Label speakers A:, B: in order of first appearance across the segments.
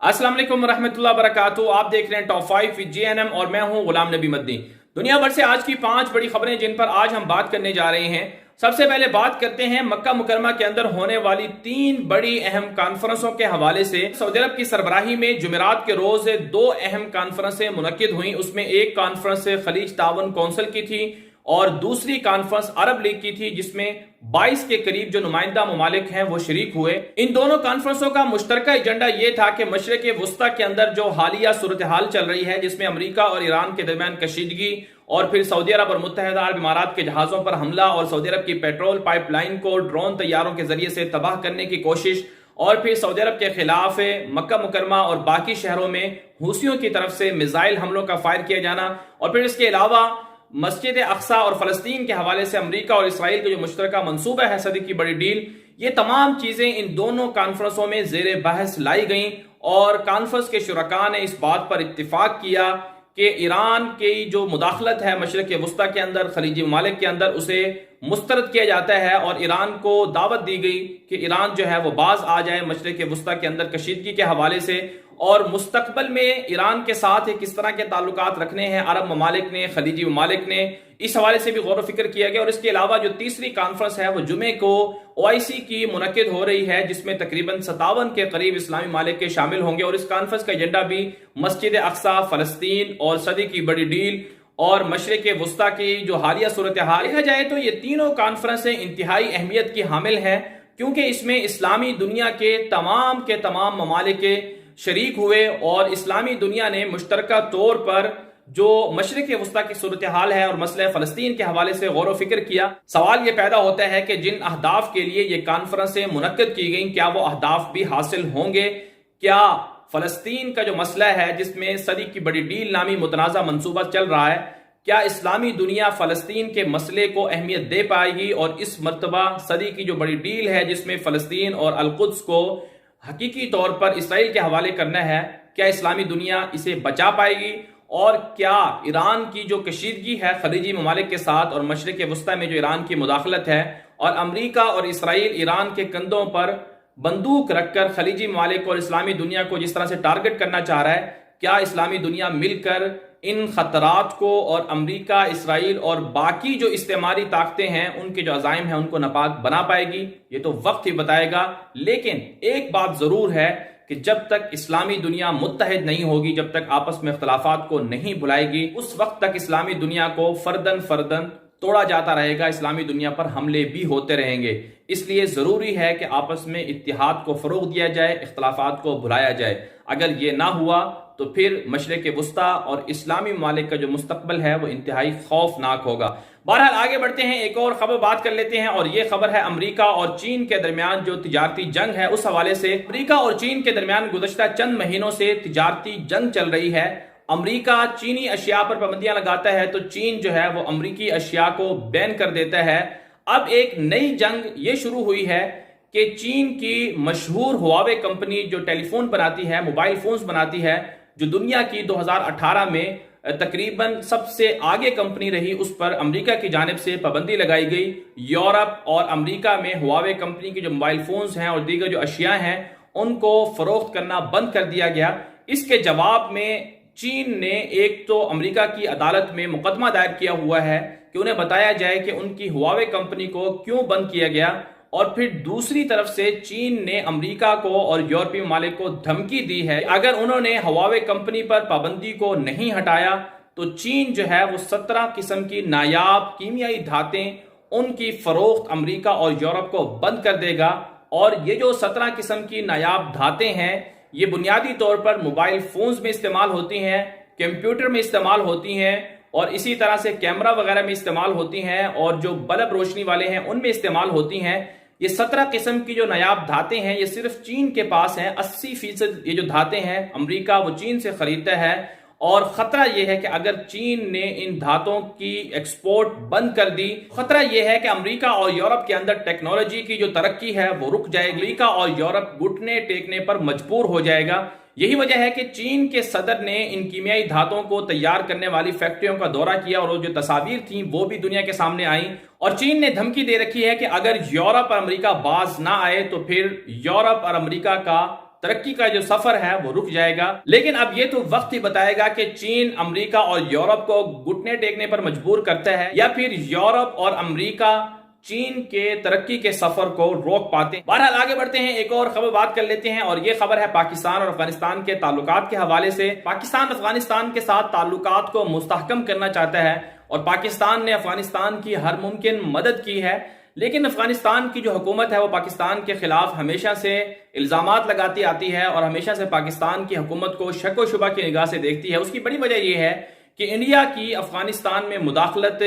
A: अस्सलाम वालेकुम रहमतुल्लाह बरकातहू। आप देख रहे हैं टॉप 5 विद JNM और मैं हूं गुलाम नबी मदनी। दुनिया भर से आज की 5 बड़ी खबरें जिन पर आज हम बात करने जा रहे हैं। सबसे पहले बात करते हैं मक्का मुकरमा के अंदर होने वाली 3 बड़ी अहम कॉन्फ्रेंसों के हवाले से। सऊदी अरब की सरबराही में जुमेरात के रोज 2 अहम कॉन्फ्रेंसें मुनक्किद हुई। उसमें एक कॉन्फ्रेंस खलीज ताउन कौंसिल की थी और दूसरी कॉन्फ्रेंस अरब लीग की थी, जिसमें 22 के करीब जो नुमाइंदा ममालिक हैं वो शरीक हुए। इन दोनों कॉन्फ्रेंसों का मुश्तरका एजेंडा ये था कि मशरिक वुस्ता के अंदर जो हालिया सूरत हाल चल रही है, जिसमें अमेरिका और ईरान के दरमियान कशीदगी और फिर सऊदी अरब और मुत्तहिदा अरब इमारात के जहाजों पर हमला और सऊदी अरब की पेट्रोल पाइपलाइन को ड्रोन तैयारों के जरिए से तबाह करने की कोशिश और फिर सऊदी अरब के खिलाफ मक्का मुकरमा और बाकी शहरों में हूसियों की तरफ से मिसाइल हमलों का फायर किया जाना और फिर इसके अलावा मस्जिद अक्सा और फलस्तीन के हवाले से अमेरिका और इसराइल के जो मुश्तरका मंसूबा है सदी की बड़ी डील, ये तमाम चीजें इन दोनों कॉन्फ्रेंसों में जेर बहस लाई गई और कॉन्फ्रेंस के शुरका ने इस बात पर इत्तिफाक किया कि ईरान की जो मुदाखलत है मशरिक वुस्ता के अंदर, खलीजी ममालिक के अंदर, उसे मुस्तरद किया जाता है और ईरान को दावत दी गई कि ईरान जो है वो बाज आ जाए मशरिक वुस्ता के अंदर कशीदगी के हवाले से और मुस्तकबल में ईरान के साथ किस तरह के ताल्लुकात रखने हैं अरब ममालिक ने, खलीजी ममालिक ने, इस हवाले से भी गौर फिक्र किया गया। और इसके अलावा जो तीसरी कॉन्फ्रेंस है वो जुमे को OIC की मुनक्किद हो रही है, जिसमें तकरीबन 57 के करीब इस्लामी ममालिक के शामिल होंगे और इस कॉन्फ्रेंस का एजेंडा भी मस्जिद अक्सा, फलस्तीन और सदी की बड़ी डील और मशरिक वुस्ता की जो हालिया सूरत हाल। देखा जाए तो ये तीनों कॉन्फ्रेंसें इंतहाई अहमियत की हामिल हैं, क्योंकि इसमें इस्लामी दुनिया के तमाम ममालिक शरीक हुए और इस्लामी दुनिया ने मुश्तरका तौर पर जो मशरिक वुस्ता की सूरत हाल है और मसले फलस्तीन के हवाले से गौर फिक्र किया। सवाल ये पैदा होता है कि जिन अहदाफ के लिए ये कॉन्फ्रेंसें मुनक्किद की गई, क्या वो अहदाफ भी हासिल होंगे? क्या फलस्तीन का जो मसला है जिसमें सदी की बड़ी डील नामी मुतनाज़ा मंसूबा चल रहा है, क्या इस्लामी दुनिया फलस्तीन के मसले को अहमियत दे पाएगी? और इस मर्तबा सदी की जो बड़ी डील है जिसमें फलस्तीन और अलकुद्स को हकीकी तौर पर इसराइल के हवाले करना है, क्या इस्लामी दुनिया इसे बचा पाएगी? और क्या ईरान की जो कशीदगी है खलीजी ममालिक के साथ और मशरिक वुस्ता में जो ईरान की मुदाखलत है और अमेरिका और इसराइल ईरान के कंधों पर बंदूक रखकर खलीजी ममालिक और इस्लामी दुनिया को जिस तरह से टारगेट करना चाह रहा है, क्या इस्लामी दुनिया मिलकर इन खतरात को और अमेरिका, इसराइल और बाकी जो इस्तेमारी ताकतें हैं उनके जो अज़ाइम हैं उनको नापाक बना पाएगी? ये तो वक्त ही बताएगा। लेकिन एक बात जरूर है कि जब तक इस्लामी दुनिया मुत्तहिद नहीं होगी, जब तक आपस में इख्तलाफात को नहीं भुलाएगी, उस वक्त तक इस्लामी दुनिया को फर्दन तोड़ा जाता रहेगा, इस्लामी दुनिया पर हमले भी होते रहेंगे। इसलिए जरूरी है कि आपस में इत्तिहाद को फरोग दिया जाए, इख्तलाफात को भुलाया जाए। अगर ये ना हुआ तो फिर मशरिक वुस्ता और इस्लामी ममालिक का जो मुस्तकबल है वो इंतहाई खौफनाक होगा। बहरहाल आगे बढ़ते हैं, एक और खबर बात कर लेते हैं और ये खबर है अमेरिका और चीन के दरमियान जो तिजारती जंग है उस हवाले से। अमेरिका और चीन के दरमियान गुज़श्ता चंद महीनों से तिजारती जंग चल रही है। अमेरिका चीनी अशिया पर पाबंदियां लगाता है तो चीन जो है वो अमेरिकी अशिया को बैन कर देता है। अब एक नई जंग ये शुरू हुई है कि चीन की मशहूर हुआवे कंपनी जो टेलीफोन बनाती है, मोबाइल फोन्स बनाती है, जो दुनिया की 2018 में तकरीबन सबसे आगे कंपनी रही, उस पर अमेरिका की जानिब से पाबंदी लगाई गई। यूरोप और अमेरिका में हुआवे कंपनी के जो मोबाइल फोन्स हैं और दीगर जो अशिया हैं उनको फरोख्त करना बंद कर दिया गया। इसके जवाब में चीन ने एक तो अमेरिका की अदालत में मुकदमा दायर किया हुआ है कि उन्हें बताया जाए कि उनकी हुआवे कंपनी को क्यों बंद किया गया, और फिर दूसरी तरफ से चीन ने अमेरिका को और यूरोपीय ममालिक को धमकी दी है अगर उन्होंने हुआवे कंपनी पर पाबंदी को नहीं हटाया तो चीन जो है वो 17 किस्म की नायाब कीमियाई धातें उनकी फरोख्त अमेरिका और यूरोप को बंद कर देगा। और ये जो 17 किस्म की नायाब धातें हैं ये बुनियादी तौर पर मोबाइल फोन्स में इस्तेमाल होती हैं, कंप्यूटर में इस्तेमाल होती हैं और इसी तरह से कैमरा वगैरह में इस्तेमाल होती हैं और जो बल्ब रोशनी वाले हैं उनमें इस्तेमाल होती हैं। ये 17 किस्म की जो नायाब धातें हैं ये सिर्फ चीन के पास हैं। 80% ये जो धातें हैं अमेरिका वो चीन से खरीदता है और खतरा यह है कि अगर चीन ने इन धातों की एक्सपोर्ट बंद कर दी, खतरा यह है कि अमेरिका और यूरोप के अंदर टेक्नोलॉजी की जो तरक्की है वो रुक जाएगी। अमेरिका और यूरोप घुटने टेकने पर मजबूर हो जाएगा। यही वजह है कि चीन के सदर ने इन कीमियाई धातों को तैयार करने वाली फैक्ट्रियों का दौरा किया और वो जो तस्वीर थी वो भी दुनिया के सामने आई और चीन ने धमकी दे रखी है कि अगर यूरोप और अमेरिका बाज ना आए तो फिर यूरोप और अमेरिका का तरक्की का जो सफर है वो रुक जाएगा। लेकिन अब ये तो वक्त ही बताएगा कि चीन अमेरिका और यूरोप को घुटने टेकने पर मजबूर करता है या फिर यूरोप और अमेरिका चीन के तरक्की के सफर को रोक पाते हैं। बहरहाल आगे बढ़ते हैं, एक और खबर बात कर लेते हैं और ये खबर है पाकिस्तान और अफगानिस्तान के ताल्लुकात के हवाले से। पाकिस्तान अफगानिस्तान के साथ ताल्लुकात को मुस्तहकम करना चाहता है और पाकिस्तान ने अफगानिस्तान की हर मुमकिन मदद की है, लेकिन अफगानिस्तान की जो हुकूमत है वो पाकिस्तान के खिलाफ हमेशा से इल्जामात लगाती आती है और हमेशा से पाकिस्तान की हुकूमत को शक व शुबा की निगाह से देखती है। उसकी बड़ी वजह यह है कि इंडिया की अफगानिस्तान में मुदाखलत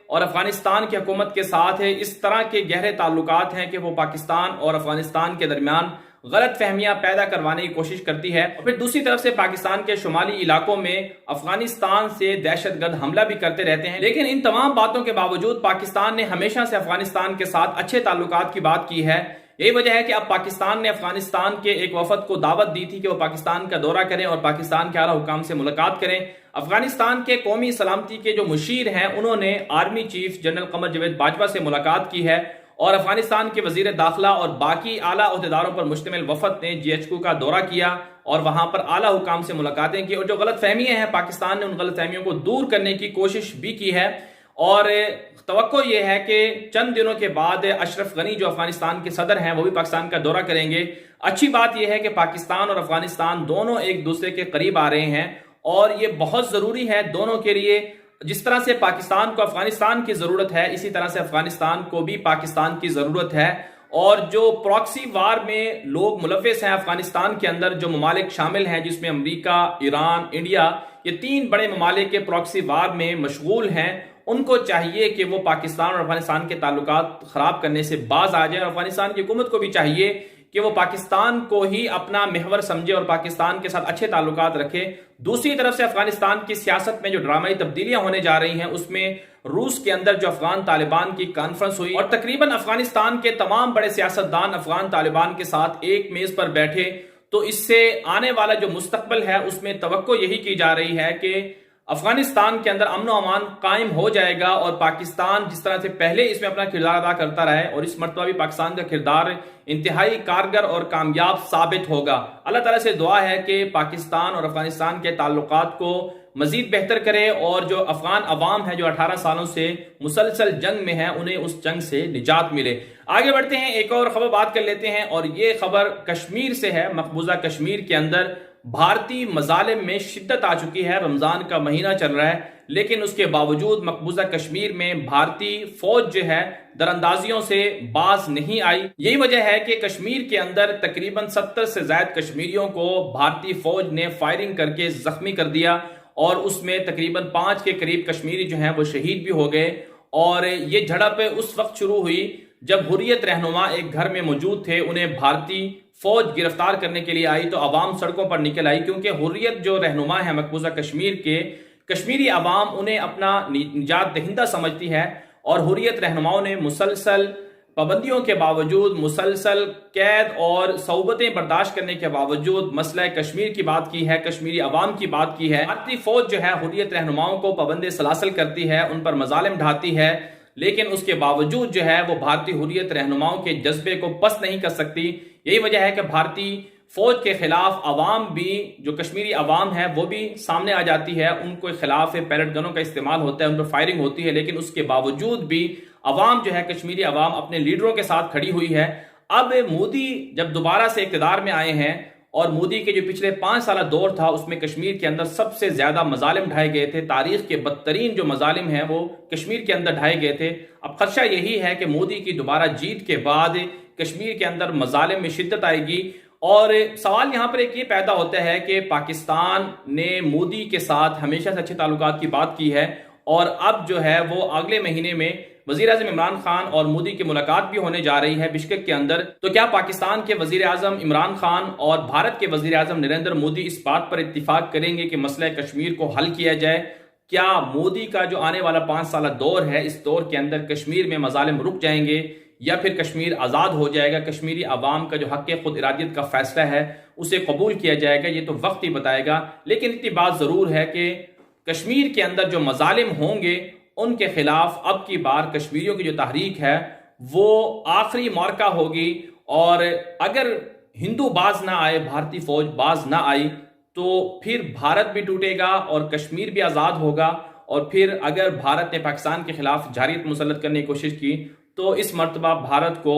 A: और अफगानिस्तान की हुकूमत के साथ है इस तरह के गहरे ताल्लुकात हैं कि वो पाकिस्तान और अफगानिस्तान के दरमियान गलत फहमियां पैदा करवाने की कोशिश करती है। और फिर दूसरी तरफ से पाकिस्तान के शुमाली इलाकों में अफगानिस्तान से दहशतगर्द हमला भी करते रहते हैं। लेकिन इन तमाम बातों के बावजूद पाकिस्तान ने हमेशा से अफगानिस्तान के साथ अच्छे ताल्लुकात की बात की है। यही वजह है कि अब पाकिस्तान ने अफगानिस्तान के एक वफद को दावत दी थी कि वो पाकिस्तान का दौरा करें और पाकिस्तान के आला हुकाम से मुलाकात करें। अफगानिस्तान के कौमी सलामती के जो मुशीर हैं उन्होंने army chief general Qamar Javed Bajwa से मुलाकात की है और अफगानिस्तान के वजीर दाखिला और बाकी आला अहदेदारों पर मुश्तमिल वफद ने GHQ का दौरा किया और वहां पर आला हुकाम से मुलाकातें की और जो गलत फहमियां हैं पाकिस्तान ने उन गलत फहमियों को दूर करने की कोशिश भी की है। और तवक्को ये है कि चंद दिनों के बाद अशरफ गनी जो अफगानिस्तान के सदर हैं वो भी पाकिस्तान का दौरा करेंगे। अच्छी बात यह है कि पाकिस्तान और अफगानिस्तान दोनों एक दूसरे के करीब आ रहे हैं और ये बहुत जरूरी है दोनों के लिए। जिस तरह से पाकिस्तान को अफगानिस्तान की जरूरत है इसी तरह से अफगानिस्तान को भी पाकिस्तान की जरूरत है। और जो प्रॉक्सी वार में लोग मुलव्विस हैं अफगानिस्तान के अंदर जो ममालिक शामिल हैं जिसमें अमेरिका, ईरान, इंडिया, ये 3 बड़े ममालिक के प्रॉक्सी वार में मशगूल हैं, उनको चाहिए कि वो पाकिस्तान और अफगानिस्तान के ताल्लुकात खराब करने से बाज आ जाए। अफगानिस्तान की हुकूमत को भी चाहिए कि वो पाकिस्तान को ही अपना महवर समझे और पाकिस्तान के साथ अच्छे ताल्लुकात रखे। दूसरी तरफ से अफगानिस्तान की सियासत में जो ड्रामाई तब्दीलियां होने जा रही हैं उसमें रूस के अंदर जो अफगान तालिबान की कॉन्फ्रेंस हुई और तकरीबन अफगानिस्तान के तमाम बड़े सियासतदान अफगान तालिबान के साथ एक मेज पर बैठे, तो इससे आने वाला जो मुस्तकबिल है उसमें तवक्को यही की जा रही है कि अफगानिस्तान के अंदर अमन और अमान कायम हो जाएगा और पाकिस्तान जिस तरह से पहले इसमें अपना किरदार अदा करता रहा है और इस मर्तबा भी पाकिस्तान का किरदार इंतहाई कारगर और कामयाब साबित होगा। अल्लाह ताला से दुआ है कि पाकिस्तान और अफगानिस्तान के ताल्लुकात को मजीद बेहतर करे और जो अफगान अवाम है जो 18 सालों से मुसलसल जंग में है उन्हें उस जंग से निजात मिले। आगे बढ़ते हैं, एक और खबर बात कर लेते हैं और ये खबर कश्मीर से है। मकबूजा कश्मीर के अंदर भारतीय मजालिम में शिद्दत आ चुकी है। रमजान का महीना चल रहा है लेकिन उसके बावजूद मकबूजा कश्मीर में भारतीय फौज जो है दरअंदाजियों से बाज नहीं आई। यही वजह है कि कश्मीर के अंदर तकरीबन 70 से ज्यादा कश्मीरियों को भारतीय फौज ने फायरिंग करके जख्मी कर दिया और उसमें तकरीबन 5 के करीब कश्मीरी जो हैं वो शहीद भी हो गए। और ये झड़प उस वक्त शुरू हुई जब हुर्रियत रहनुमा एक घर में मौजूद थे, उन्हें भारतीय फौज गिरफ्तार करने के लिए आई तो अवाम सड़कों पर निकल आई क्योंकि हुर्रियत जो रहनुमा है मकबूजा कश्मीर के, कश्मीरी अवाम उन्हें अपना निजात दहिंदा समझती है और हुर्रियत रहनुमाओं ने मुसलसल पाबंदियों के बावजूद, मुसलसल कैद और सौबतें बर्दाश्त करने के बावजूद मसला कश्मीर की बात की है, कश्मीरी अवाम की बात की है। भारतीय फौज जो है हुर्रियत रहनुमाओं को पाबंद सलासल करती है, उन पर मजालिम ढाती है, लेकिन उसके बावजूद जो है वो भारतीय हुर्रियत रहनुमाओं के जज्बे को पस्त नहीं कर सकती। यही वजह है कि भारतीय फौज के खिलाफ अवाम भी, जो कश्मीरी अवाम है वो भी सामने आ जाती है, उनको खिलाफ पैलेट गनों का इस्तेमाल होता है, उन पर फायरिंग होती है, लेकिन उसके बावजूद भी अवाम जो है कश्मीरी अवाम अपने लीडरों के साथ खड़ी हुई है। अब मोदी जब दोबारा से इक़्तिदार में आए हैं और मोदी के जो पिछले 5 साल दौर था उसमें कश्मीर के अंदर सबसे ज्यादा मजालिम ढाए गए थे, तारीख के बदतरीन जो मजालिम हैं वो कश्मीर के अंदर ढाए गए थे। अब खदशा यही है कि मोदी की दोबारा जीत के बाद कश्मीर के अंदर मजालिम में शिद्दत आएगी। और सवाल यहाँ पर एक ये पैदा होता है कि पाकिस्तान ने मोदी के साथ हमेशा से अच्छे ताल्लुकात की बात की है और अब जो है वो अगले महीने में वजीर आजम इमरान खान और मोदी की मुलाकात भी होने जा रही है बिश्केक के अंदर। तो क्या पाकिस्तान के वजीर आजम इमरान खान और भारत के वजीर आजम नरेंद्र मोदी इस बात पर इत्तिफाक करेंगे कि मसला कश्मीर को हल किया जाए? क्या मोदी का जो आने वाला 5 साल दौर है इस दौर के अंदर कश्मीर में मजालिम रुक जाएंगे या फिर कश्मीर आज़ाद हो जाएगा? कश्मीरी अवाम का जो हक़ खुद इरादियत का फैसला है उसे कबूल किया जाएगा? ये तो वक्त ही बताएगा। लेकिन इतनी बात ज़रूर है कि कश्मीर के अंदर जो मजालिम होंगे उनके खिलाफ अब की बार कश्मीरियों की जो तहरीक है वो आखिरी मार्का होगी। और अगर हिंदू बाज ना आए, भारतीय फौज बाज ना आई, तो फिर भारत भी टूटेगा और कश्मीर भी आज़ाद होगा। और फिर अगर भारत ने पाकिस्तान के खिलाफ जारियत मुसल्लत करने की कोशिश की तो इस मर्तबा भारत को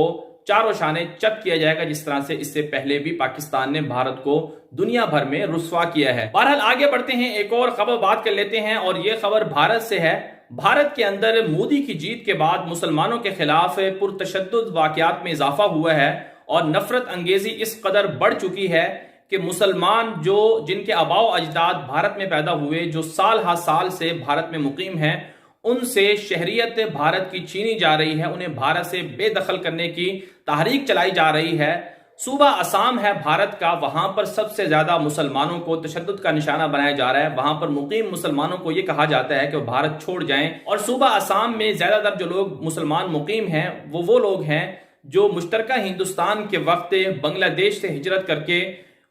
A: चारों शाने चट किया जाएगा, जिस तरह से इससे पहले भी पाकिस्तान ने भारत को दुनिया भर में रुस्वा किया है। बहरहाल आगे बढ़ते हैं, एक और खबर बात कर लेते हैं और ये खबर भारत से है। भारत के अंदर मोदी की जीत के बाद मुसलमानों के खिलाफ पुरतशद्दुद वाकयात में इजाफा हुआ है और नफरत अंगेजी इस कदर बढ़ चुकी है कि मुसलमान जिनके आबाओ अजदाद भारत में पैदा हुए, जो साल हा साल से भारत में मुकीम हैं, उनसे शहरियत भारत की छीनी जा रही है, उन्हें भारत से बेदखल करने की तहरीक चलाई जा रही है। सूबा असम है भारत का, वहां पर सबसे ज्यादा मुसलमानों को तशद्दुद का निशाना बनाया जा रहा है। वहां पर मुकीम मुसलमानों को यह कहा जाता है कि वो भारत छोड़ जाएं। और सूबा असम में ज्यादातर जो लोग मुसलमान मुकीम हैं वो लोग हैं जो मुश्तरका हिंदुस्तान के वक्त बांग्लादेश से हिजरत करके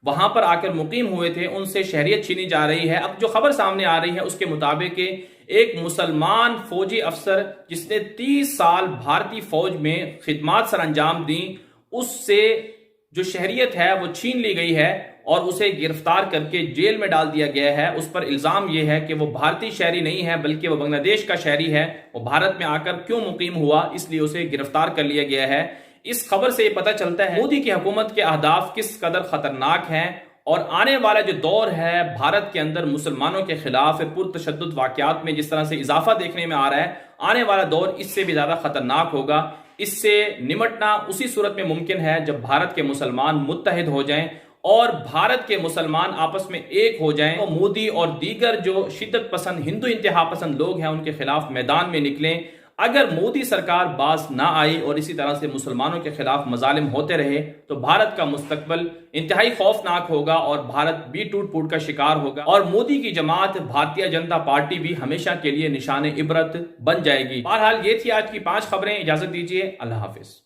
A: वहां पर आकर मुकीम हुए थे, उनसे शहरियत छीनी जा रही है। अब जो खबर सामने आ रही है उसके मुताबिक एक मुसलमान फौजी अफसर जिसने 30 साल भारतीय फौज में खिदमात सर अंजाम दी, उससे जो शहरियत है वो छीन ली गई है और उसे गिरफ्तार करके जेल में डाल दिया गया है। उस पर इल्जाम यह है कि वो भारतीय शहरी नहीं है बल्कि वो बांग्लादेश का शहरी है। वो भारत में आकर क्यों मुकीम हुआ, इसलिए उसे गिरफ्तार कर लिया गया है। इस खबर से ये पता चलता है मोदी की हुकूमत के अहदाफ किस कदर खतरनाक हैं और आने वाला जो दौर है भारत के अंदर मुसलमानों के खिलाफ पुरतशद्दुद वाकयात में जिस तरह से इजाफा देखने में आ रहा है, आने वाला दौर इससे भी ज्यादा खतरनाक होगा। इससे निमटना उसी सूरत में मुमकिन है जब भारत के मुसलमान मुत्तहिद हो जाएं और भारत के मुसलमान आपस में एक हो जाएं और मोदी और दीगर जो शिद्दत पसंद हिंदू इंतहा पसंद लोग हैं उनके खिलाफ मैदान में निकलें। अगर मोदी सरकार बाज ना आई और इसी तरह से मुसलमानों के खिलाफ मजालिम होते रहे तो भारत का मुस्तकबल इंतहाई खौफनाक होगा और भारत भी टूट फूट का शिकार होगा और मोदी की जमात भारतीय जनता पार्टी भी हमेशा के लिए निशाने इबरत बन जाएगी। बहरहाल ये थी आज की 5 खबरें। इजाजत दीजिए, अल्लाह हाफिज।